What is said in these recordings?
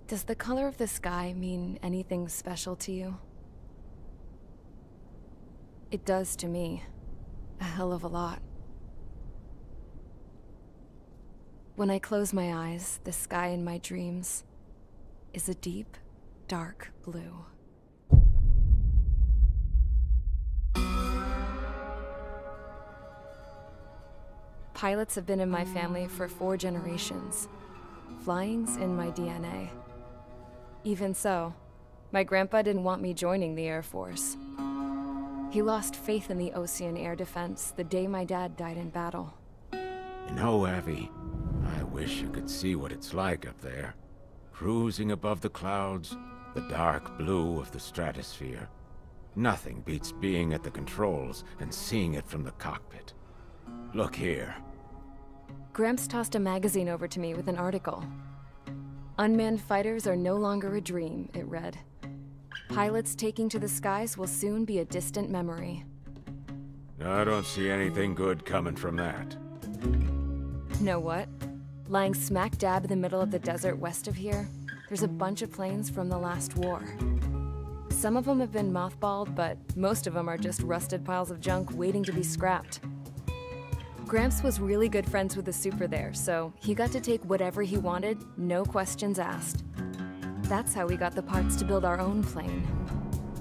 Does the color of the sky mean anything special to you? It does to me. A hell of a lot. When I close my eyes, the sky in my dreams is a deep, dark blue. Pilots have been in my family for 4 generations. Flying's in my DNA. Even so, my grandpa didn't want me joining the Air Force. He lost faith in the Ocean Air Defense the day my dad died in battle. You know, Abby, I wish you could see what it's like up there. Cruising above the clouds, the dark blue of the stratosphere. Nothing beats being at the controls and seeing it from the cockpit. Look here. Gramps tossed a magazine over to me with an article. Unmanned fighters are no longer a dream, it read. Pilots taking to the skies will soon be a distant memory. I don't see anything good coming from that. Know what? Lying smack dab in the middle of the desert west of here, there's a bunch of planes from the last war. Some of them have been mothballed, but most of them are just rusted piles of junk waiting to be scrapped. Gramps was really good friends with the super there, so he got to take whatever he wanted, no questions asked. That's how we got the parts to build our own plane.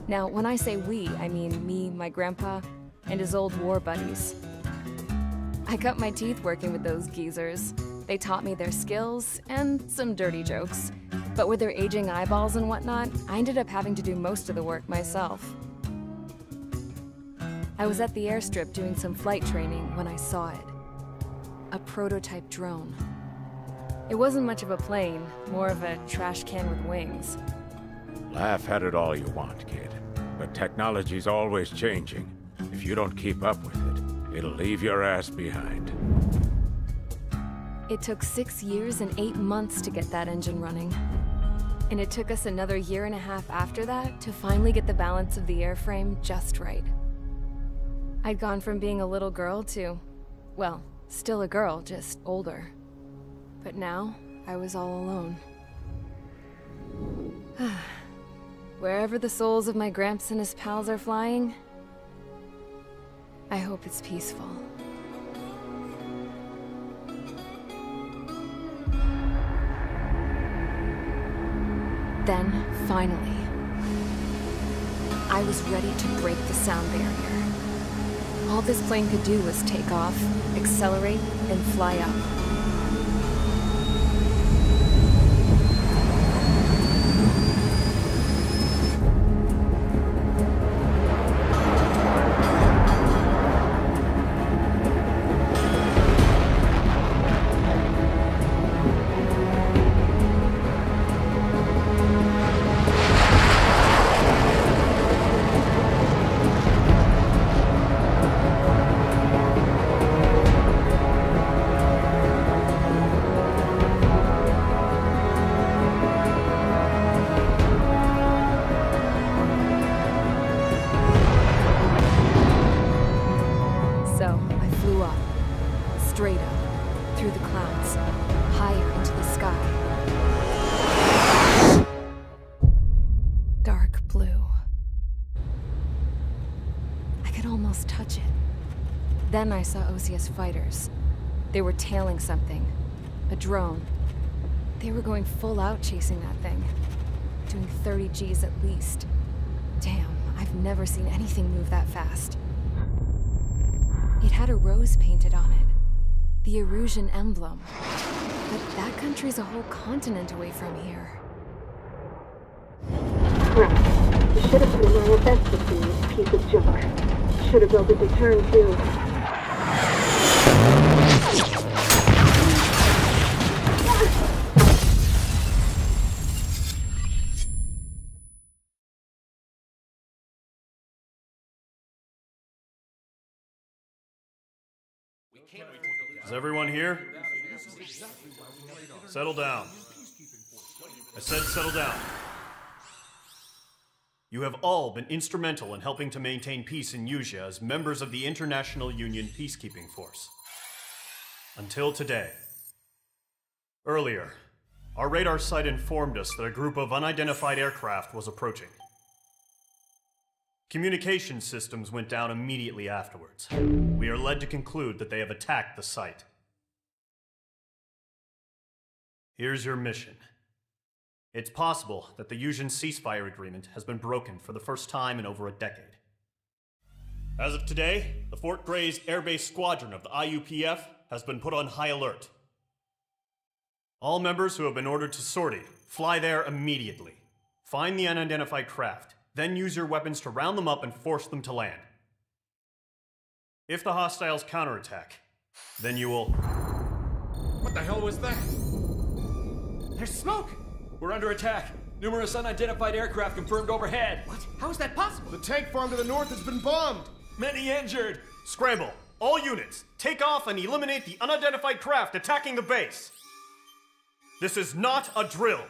Now, when I say we, I mean me, my grandpa, and his old war buddies. I cut my teeth working with those geezers. They taught me their skills, and some dirty jokes. But with their aging eyeballs and whatnot, I ended up having to do most of the work myself. I was at the airstrip doing some flight training when I saw it. A prototype drone. It wasn't much of a plane, more of a trash can with wings. Laugh at it all you want, kid. But technology's always changing. If you don't keep up with it, it'll leave your ass behind. It took 6 years and 8 months to get that engine running. And it took us another 1.5 years after that to finally get the balance of the airframe just right. I'd gone from being a little girl to, well, still a girl, just older. But now, I was all alone. Wherever the souls of my Gramps and his pals are flying, I hope it's peaceful. Then, finally, I was ready to break the sound barrier. All this plane could do was take off, accelerate, and fly up. Straight up, through the clouds, higher into the sky. Dark blue. I could almost touch it. Then I saw OCS fighters. They were tailing something. A drone. They were going full out chasing that thing. Doing 30 Gs at least. Damn, I've never seen anything move that fast. It had a rose painted on it. The Erusian emblem. But that country's a whole continent away from here. Crap. You should have put in my investment in this piece of junk. Should have built a deterrent too. Is everyone here? Settle down. I said settle down. You have all been instrumental in helping to maintain peace in Usea as members of the International Union Peacekeeping Force. Until today. Earlier, our radar site informed us that a group of unidentified aircraft was approaching. Communication systems went down immediately afterwards. We are led to conclude that they have attacked the site. Here's your mission. It's possible that the Usean ceasefire agreement has been broken for the first time in over a decade. As of today, the Fort Gray's Air Base Squadron of the IUPF has been put on high alert. All members who have been ordered to sortie, fly there immediately. Find the unidentified craft, then use your weapons to round them up and force them to land. If the hostiles counterattack, then you will... What the hell was that? There's smoke! We're under attack. Numerous unidentified aircraft confirmed overhead. What? How is that possible? The tank farm to the north has been bombed! Many injured. Scramble! All units, take off and eliminate the unidentified craft attacking the base! This is not a drill!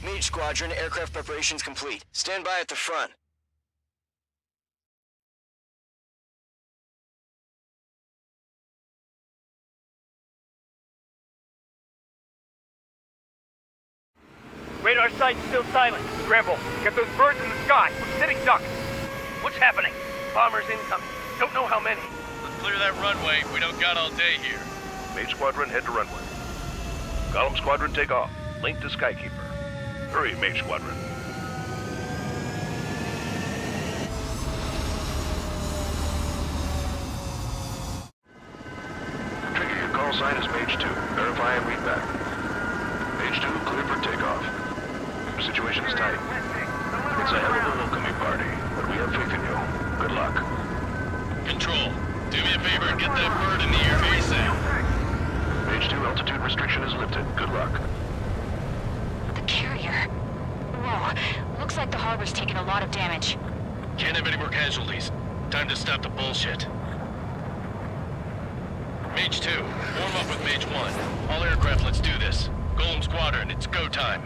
Mage Squadron, aircraft preparations complete. Stand by at the front. Radar site's still silent. Scramble. Get those birds in the sky. We're sitting ducks. What's happening? Bombers incoming. Don't know how many. Let's clear that runway. We don't got all day here. Mage Squadron, head to runway. Column Squadron, take off. Link to Skykeeper. Hurry, Mage Squadron. Trigger, your call sign is Mage 2. Verify and read back. Mage 2, clear for takeoff. The situation is tight. It's a hell of a welcoming party, but we have faith in you. Good luck. Control, do me a favor and get that bird in the air ASAP. Mage 2, altitude restriction is lifted. Good luck. The carrier. Whoa, looks like the harbor's taken a lot of damage. Can't have any more casualties. Time to stop the bullshit. Mage 2, warm up with Mage 1. All aircraft, let's do this. Golem Squadron, it's go time.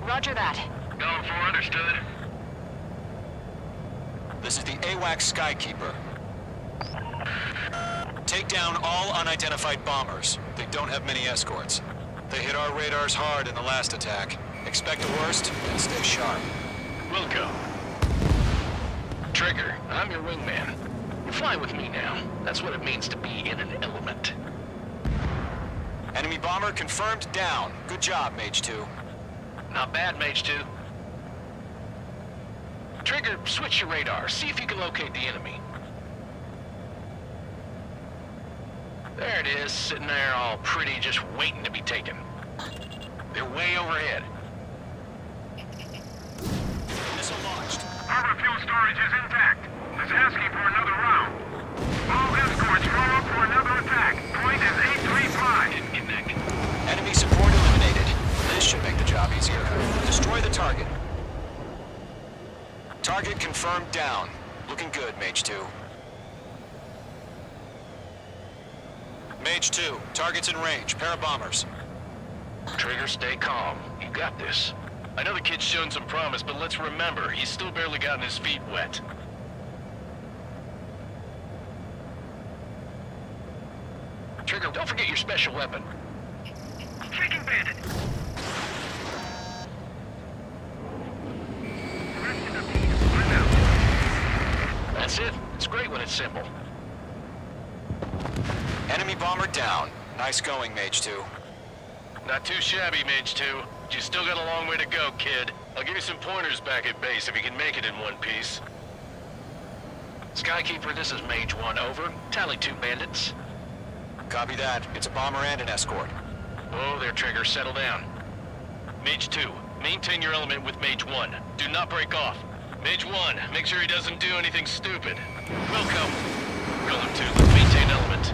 Roger that. Golem 4, understood. This is the AWACS Skykeeper. Take down all unidentified bombers. They don't have many escorts. They hit our radars hard in the last attack. Expect the worst and stay sharp. We'll go. Trigger, I'm your wingman. You fly with me now. That's what it means to be in an element. Enemy bomber confirmed down. Good job, Mage 2. Not bad, Mage 2. Trigger, switch your radar. See if you can locate the enemy. There it is, sitting there all pretty, just waiting to be taken. They're way overhead. Missile launched. Harbor fuel storage is intact. It's asking for another round. All escorts roll up for another attack. Point is 835. Enemy support eliminated. This should make the job easier. Destroy the target. Target confirmed down. Looking good, Mage 2. Mage 2, target's in range. Pair of bombers. Trigger, stay calm. You got this. I know the kid's shown some promise, but let's remember, he's still barely gotten his feet wet. Trigger, don't forget your special weapon. Taking bandit. That's it. It's great when it's simple. Enemy bomber down. Nice going, Mage 2. Not too shabby, Mage 2. But you still got a long way to go, kid. I'll give you some pointers back at base if you can make it in one piece. Skykeeper, this is Mage 1, over. Tally 2 bandits. Copy that. It's a bomber and an escort. Whoa there, Trigger. Settle down. Mage 2, maintain your element with Mage 1. Do not break off. Mage 1, make sure he doesn't do anything stupid. Welcome. Golem 2, let's maintain element.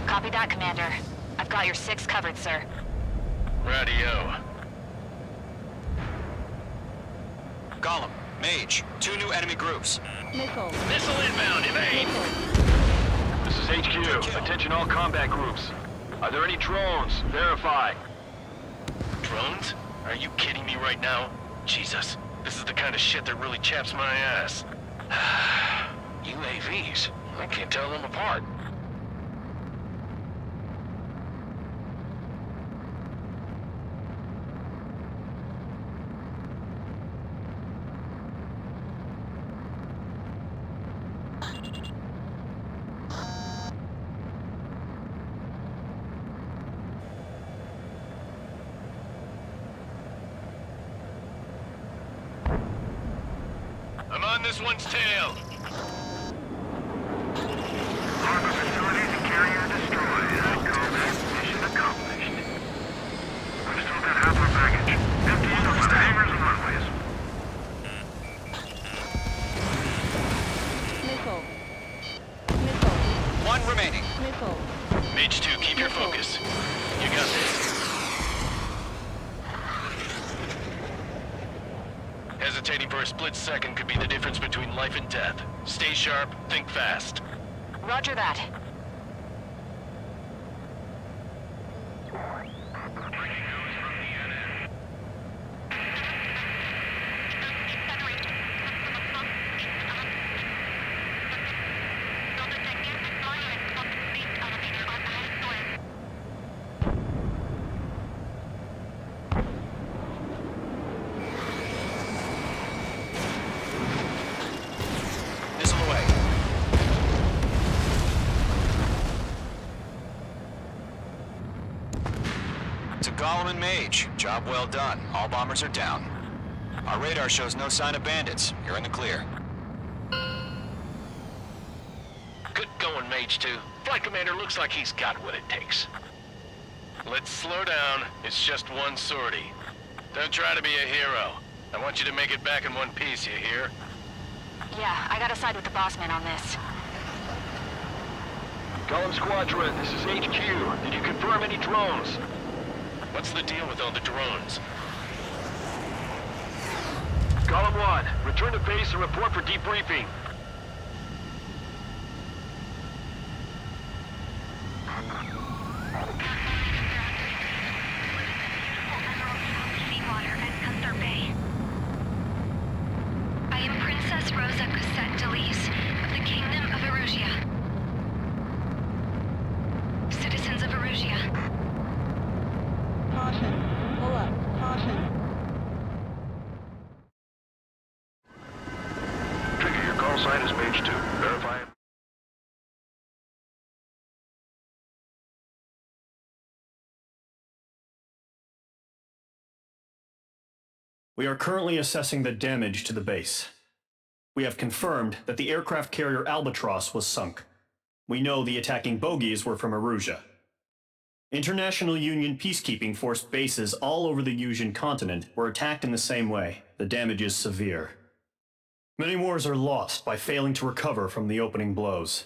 Copy that, Commander. I've got your 6 covered, sir. Radio. Golem, Mage, 2 new enemy groups. Missile. Missile inbound, evade! This is HQ. Attention all combat groups. Are there any drones? Verify. Drones? Are you kidding me right now? Jesus, this is the kind of shit that really chaps my ass. UAVs? I can't tell them apart. I'm on this one's tail. Harbor facilities and carrier destroyed. I call that mission accomplished. We've still got half our baggage. Emptying of our hangars and runways. Missile. Missile. 1 remaining. Missile. Mage 2, keep your focus. You got this. Hesitating for a split second could be the difference between life and death. Stay sharp, think fast. Roger that. Missile away. To Golem and Mage, job well done. All bombers are down. Our radar shows no sign of bandits. You're in the clear. Good going, Mage 2. Flight Commander looks like he's got what it takes. Let's slow down. It's just one sortie. Don't try to be a hero. I want you to make it back in one piece, you hear? Yeah, I gotta side with the boss man on this. Golem Squadron, this is HQ. Did you confirm any drones? What's the deal with all the drones? Golem 1, return to base and report for debriefing. I am Princess Rosa Cassette Delise of the Kingdom of Erusia. Citizens of Erusia. Caution. Pull up. Caution. Trigger, your call sign is Mage 2. Verify. We are currently assessing the damage to the base. We have confirmed that the aircraft carrier Albatross was sunk. We know the attacking bogies were from Erusia. International Union peacekeeping force bases all over the Yusian continent were attacked in the same way. The damage is severe. Many wars are lost by failing to recover from the opening blows.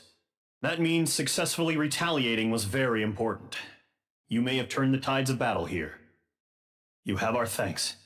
That means successfully retaliating was very important. You may have turned the tides of battle here. You have our thanks.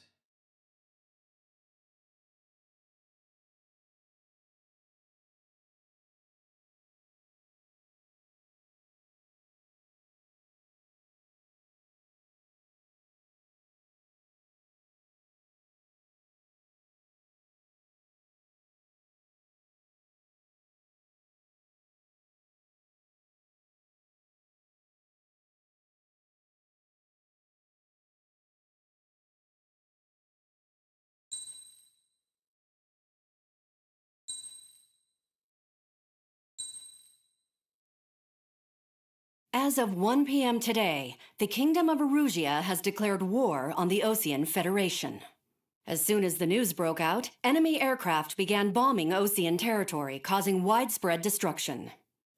As of 1 p.m. today, the Kingdom of Erusia has declared war on the Osean Federation. As soon as the news broke out, enemy aircraft began bombing Osean territory, causing widespread destruction.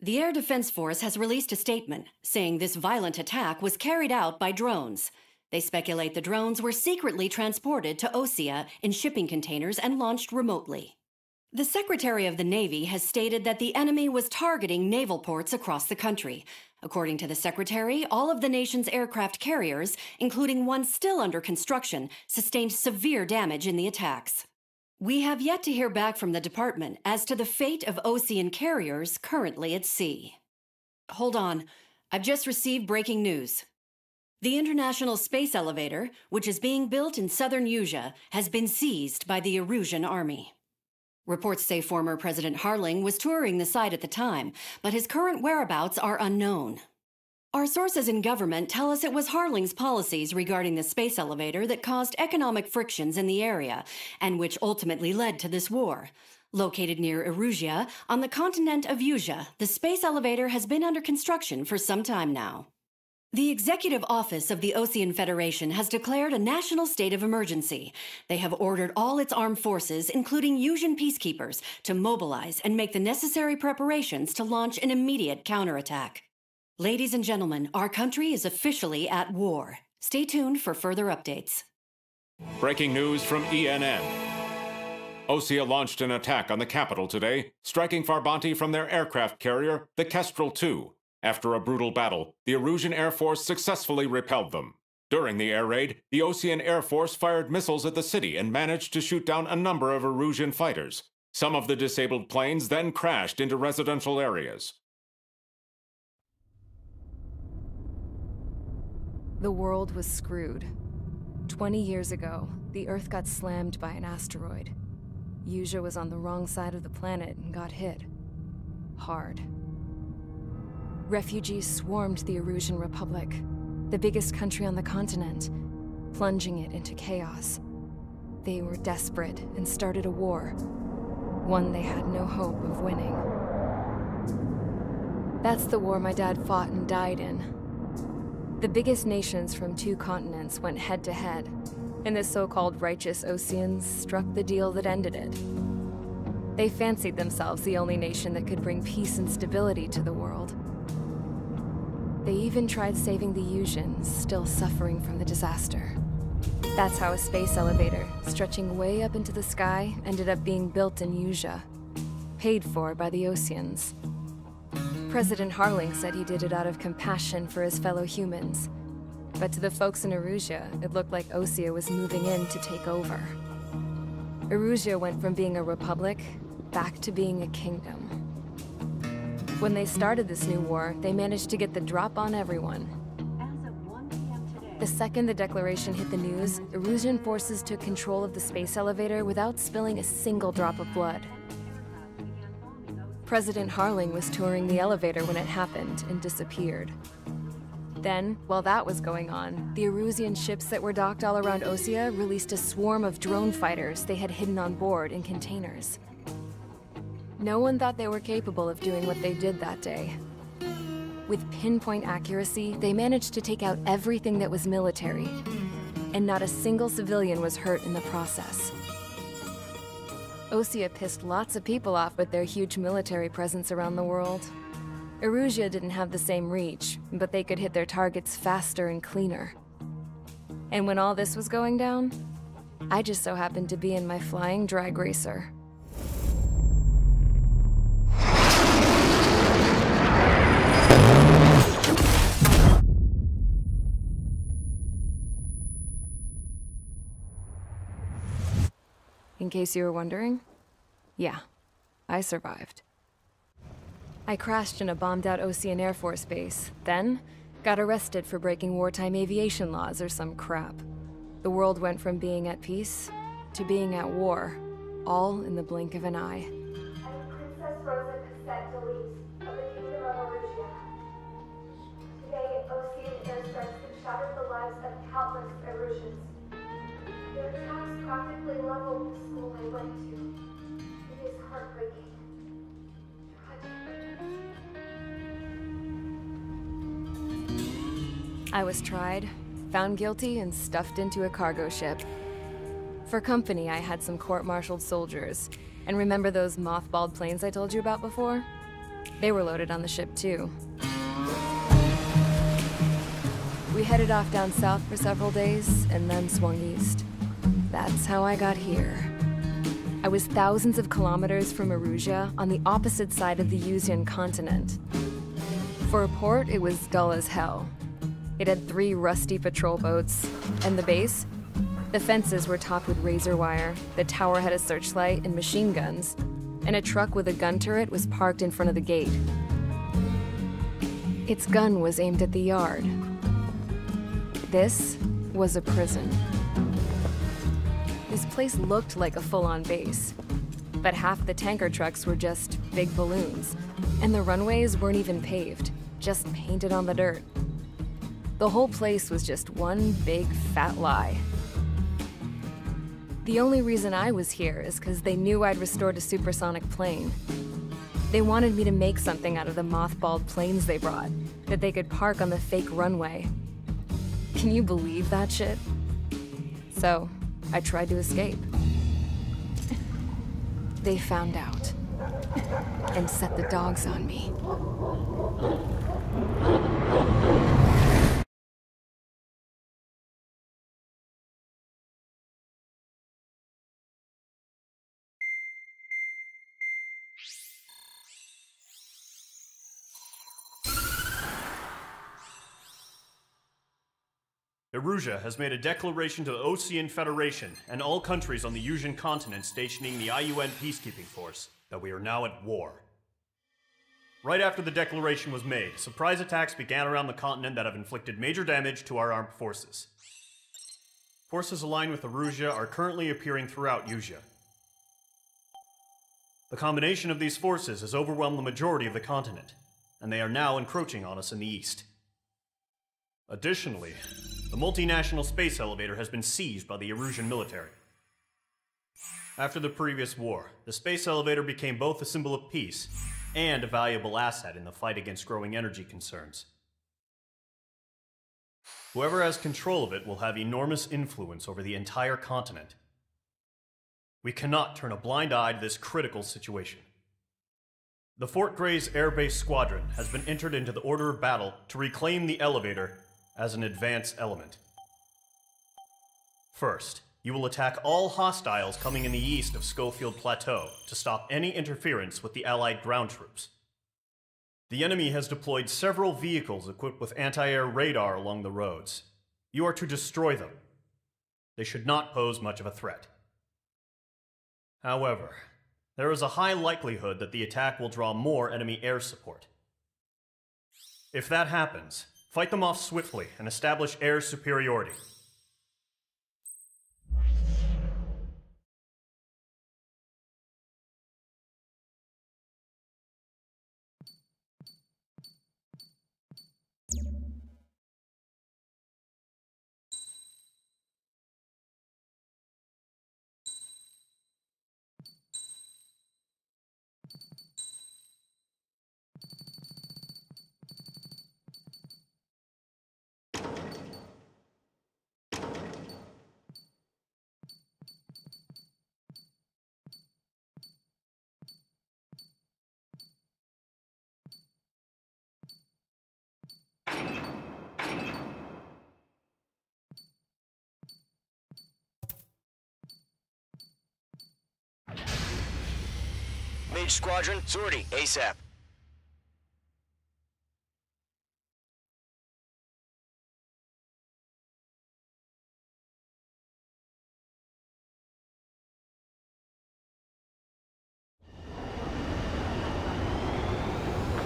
The Air Defense Force has released a statement saying this violent attack was carried out by drones. They speculate the drones were secretly transported to Osea in shipping containers and launched remotely. The Secretary of the Navy has stated that the enemy was targeting naval ports across the country. According to the Secretary, all of the nation's aircraft carriers, including one still under construction, sustained severe damage in the attacks. We have yet to hear back from the department as to the fate of Osean carriers currently at sea. Hold on, I've just received breaking news. The International Space Elevator, which is being built in southern Usea, has been seized by the Erusian Army. Reports say former President Harling was touring the site at the time, but his current whereabouts are unknown. Our sources in government tell us it was Harling's policies regarding the space elevator that caused economic frictions in the area, and which ultimately led to this war. Located near Erusia, on the continent of Usea, the space elevator has been under construction for some time now. The Executive Office of the Osean Federation has declared a national state of emergency. They have ordered all its armed forces, including Usian peacekeepers, to mobilize and make the necessary preparations to launch an immediate counterattack. Ladies and gentlemen, our country is officially at war. Stay tuned for further updates. Breaking news from ENN. Osea launched an attack on the capital today, striking Farbanti from their aircraft carrier, the Kestrel II. After a brutal battle, the Erusian Air Force successfully repelled them. During the air raid, the Osean Air Force fired missiles at the city and managed to shoot down a number of Erusian fighters. Some of the disabled planes then crashed into residential areas. The world was screwed. 20 years ago, the Earth got slammed by an asteroid. Usea was on the wrong side of the planet and got hit. Hard. Refugees swarmed the Erusian Republic, the biggest country on the continent, plunging it into chaos. They were desperate and started a war, one they had no hope of winning. That's the war my dad fought and died in. The biggest nations from 2 continents went head-to-head, and the so-called righteous Oseans struck the deal that ended it. They fancied themselves the only nation that could bring peace and stability to the world. They even tried saving the Usians, still suffering from the disaster. That's how a space elevator, stretching way up into the sky, ended up being built in Usea, paid for by the Oseans. President Harling said he did it out of compassion for his fellow humans. But to the folks in Erusia, it looked like Osea was moving in to take over. Erusia went from being a republic back to being a kingdom. When they started this new war, they managed to get the drop on everyone. The second the declaration hit the news, Erusian forces took control of the space elevator without spilling a single drop of blood. President Harling was touring the elevator when it happened and disappeared. Then, while that was going on, the Erusian ships that were docked all around Osea released a swarm of drone fighters they had hidden on board in containers. No one thought they were capable of doing what they did that day. With pinpoint accuracy, they managed to take out everything that was military, and not a single civilian was hurt in the process. Osea pissed lots of people off with their huge military presence around the world. Erusia didn't have the same reach, but they could hit their targets faster and cleaner. And when all this was going down, I just so happened to be in my flying drag racer. In case you were wondering, yeah, I survived. I crashed in a bombed-out Osean Air Force base, then got arrested for breaking wartime aviation laws or some crap. The world went from being at peace to being at war, all in the blink of an eye. Princess Rosa Cassette Delise of the Kingdom of Erusia. Today, Osean airstrikes have shattered the lives of countless Erusians. Their attacks practically leveled the school I went to. It is heartbreaking. I was tried, found guilty, and stuffed into a cargo ship. For company, I had some court-martialed soldiers. And remember those mothballed planes I told you about before? They were loaded on the ship too. We headed off down south for several days, and then swung east. That's how I got here. I was thousands of kilometers from Erusia, on the opposite side of the Yuzian continent. For a port, it was dull as hell. It had 3 rusty patrol boats, and the base? The fences were topped with razor wire, the tower had a searchlight and machine guns, and a truck with a gun turret was parked in front of the gate. Its gun was aimed at the yard. This was a prison. This place looked like a full-on base, but half the tanker trucks were just big balloons, and the runways weren't even paved, just painted on the dirt. The whole place was just one big fat lie. The only reason I was here is because they knew I'd restored a supersonic plane. They wanted me to make something out of the mothballed planes they brought, that they could park on the fake runway. Can you believe that shit? So, I tried to escape. They found out and set the dogs on me. Erusia has made a declaration to the Osean Federation and all countries on the Yuzian continent stationing the IUN peacekeeping force that we are now at war. Right after the declaration was made, surprise attacks began around the continent that have inflicted major damage to our armed forces. Forces aligned with Erusia are currently appearing throughout Yusia. The combination of these forces has overwhelmed the majority of the continent, and they are now encroaching on us in the east. Additionally, the multinational space elevator has been seized by the Erusian military. After the previous war, the space elevator became both a symbol of peace and a valuable asset in the fight against growing energy concerns. Whoever has control of it will have enormous influence over the entire continent. We cannot turn a blind eye to this critical situation. The Fort Gray's Air Base Squadron has been entered into the order of battle to reclaim the elevator as an advance element. First, you will attack all hostiles coming in the east of Schofield Plateau to stop any interference with the Allied ground troops. The enemy has deployed several vehicles equipped with anti-air radar along the roads. You are to destroy them. They should not pose much of a threat. However, there is a high likelihood that the attack will draw more enemy air support. If that happens, fight them off swiftly and establish air superiority. Mage Squadron, sortie, ASAP.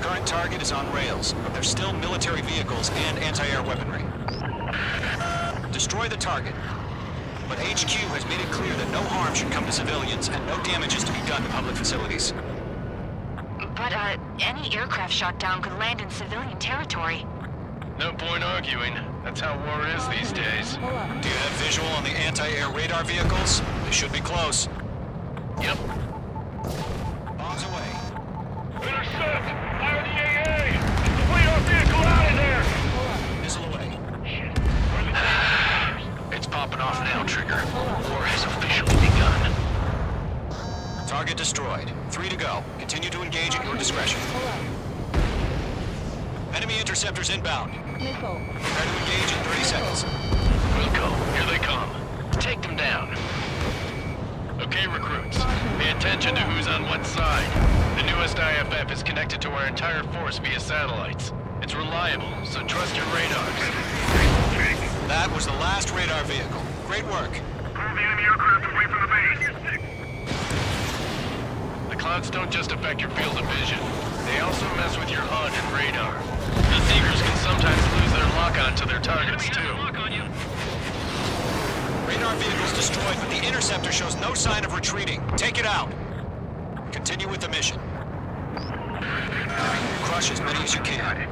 Current target is on rails, but there's still military vehicles and anti-air weaponry. Destroy the target. But HQ has made it clear that no harm should come to civilians and no damage is to be done to public facilities. But, any aircraft shot down could land in civilian territory. No point arguing. That's how war is these days. Do you have visual on the anti-air radar vehicles? They should be close. Yep. Bombs away. Intercept! Fire the AA! Complete our vehicle out of there! Missile away. It's popping off now, Trigger. War has officially begun. Target Target destroyed. 3 to go. Continue to engage at your discretion. Enemy interceptors inbound. Missile. Prepare to engage in 30 seconds. Wilco, here they come. Take them down. Okay, recruits. Pay attention to who's on what side. The newest IFF is connected to our entire force via satellites. It's reliable, so trust your radars. That was the last radar vehicle. Great work. Pull the enemy aircraft away from the base. The clouds don't just affect your field of vision. They also mess with your HUD and radar. The Seekers can sometimes lose their lock-on to their targets, too. Radar vehicle's destroyed, but the interceptor shows no sign of retreating. Take it out. Continue with the mission. Crush as many as you can.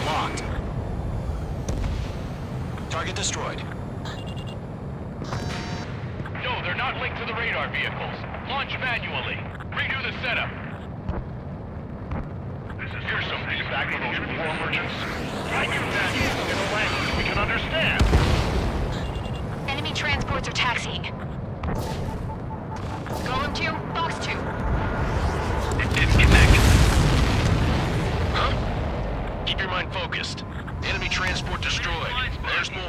Locked. Target destroyed. No, they're not linked to the radar vehicles. Launch manually. Redo the setup. Here's some feedback from those war merchants. I use that in a language we can understand. Enemy transports are taxiing. Golem 2, Box 2. It didn't connect. Huh? Keep your mind focused. Enemy transport destroyed. There's more.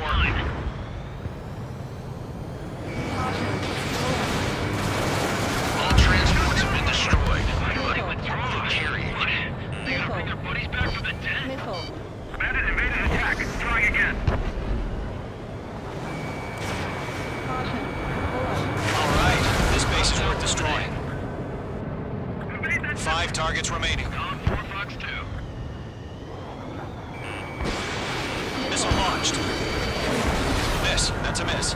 All transports have been destroyed. They're carrying it. They gotta bring their buddies back from the dead. Missile. Bandit invaded attack. Try again. All right. This base is worth destroying. 5 targets remaining. Box 2. Missile launched. Miss. That's a miss.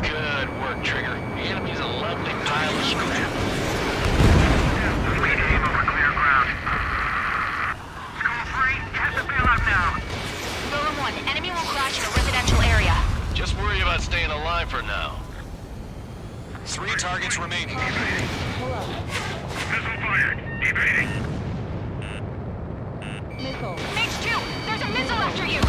Good work, Trigger. The enemy's a lovely pile of scrap. Regaining over clear ground. School 3, test the bailout now. Golem 1, enemy will crash in a residential area. Just worry about staying alive for now. 3 targets remaining. Missile fired. Evading. Missile. H2, there's a missile after you.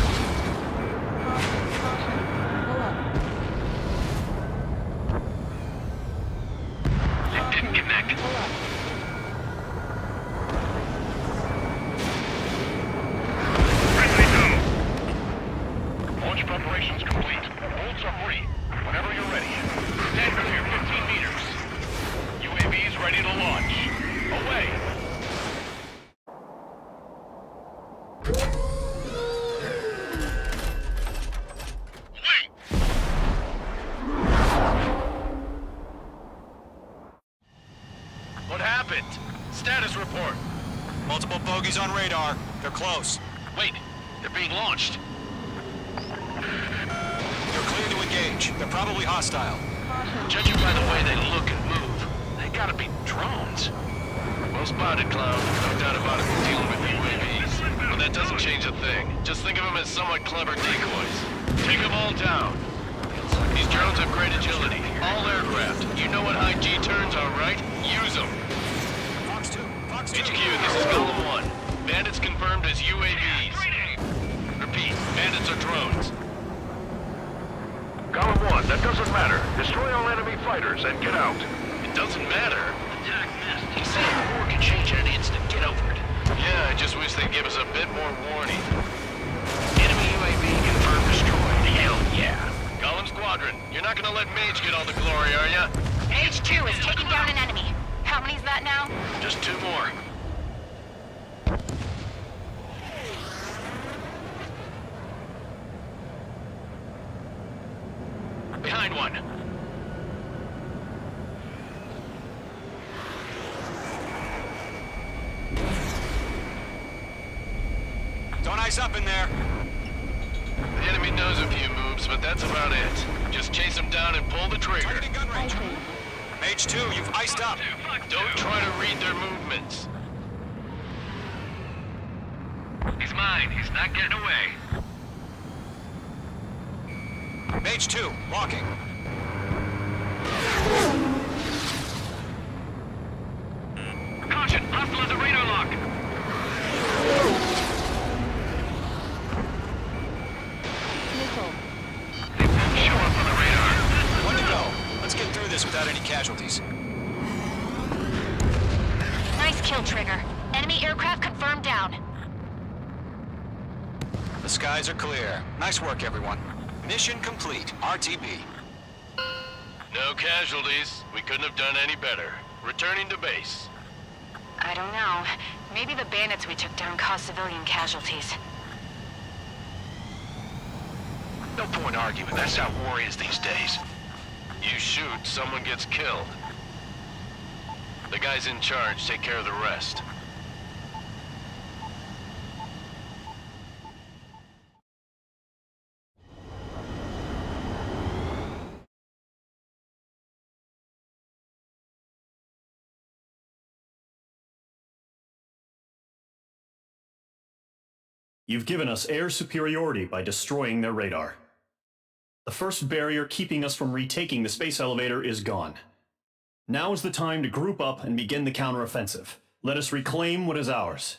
It didn't connect. Friendly go. Launch preparations complete. Bolts are free. Whenever you're ready. Stand clear 15 meters. UAVs ready to launch. Away. What happened? Status report. Multiple bogeys on radar. They're close. Wait, they're being launched. You're clear to engage. They're probably hostile. Judging by the way they look and move, they gotta be drones. Well spotted, Clown. No doubt about it, we're dealing with UAVs. But that doesn't change a thing. Just think of them as somewhat clever decoys. Take them all down. These drones have great agility. All aircraft. You know what high G turns are, right? Use them. Fox 2. Fox 2. HQ, this is Golem 1. Bandits confirmed as UAVs. Repeat, bandits are drones. Golem 1, that doesn't matter. Destroy all enemy fighters and get out. It doesn't matter. Attack missed. He's saying the war can change in an instant. Get over it. Yeah, I just wish they'd give us a bit more warning. Enemy UAV confirmed destroyed. Hell yeah. Golem Squadron, you're not gonna let Mage get all the glory, are ya? H2 is taking down an enemy. How many's that now? Just 2 more. Behind one. Don't ice up in there. The enemy knows a few moves, but that's about it. Just chase them down and pull the trigger. Targeting gun range. Mage 2, you've iced up. Don't try to read their movements. He's mine. He's not getting away. Mage 2, walking. Caution! Hostile has a radar lock! Missile. casualties. Nice kill, Trigger. Enemy aircraft confirmed down. The skies are clear. Nice work, everyone. Mission complete. RTB. No casualties. We couldn't have done any better. Returning to base. I don't know. Maybe the bandits we took down caused civilian casualties. No point arguing. That's how war is these days. You shoot, someone gets killed. The guys in charge take care of the rest. You've given us air superiority by destroying their radar. The first barrier keeping us from retaking the space elevator is gone. Now is the time to group up and begin the counteroffensive. Let us reclaim what is ours.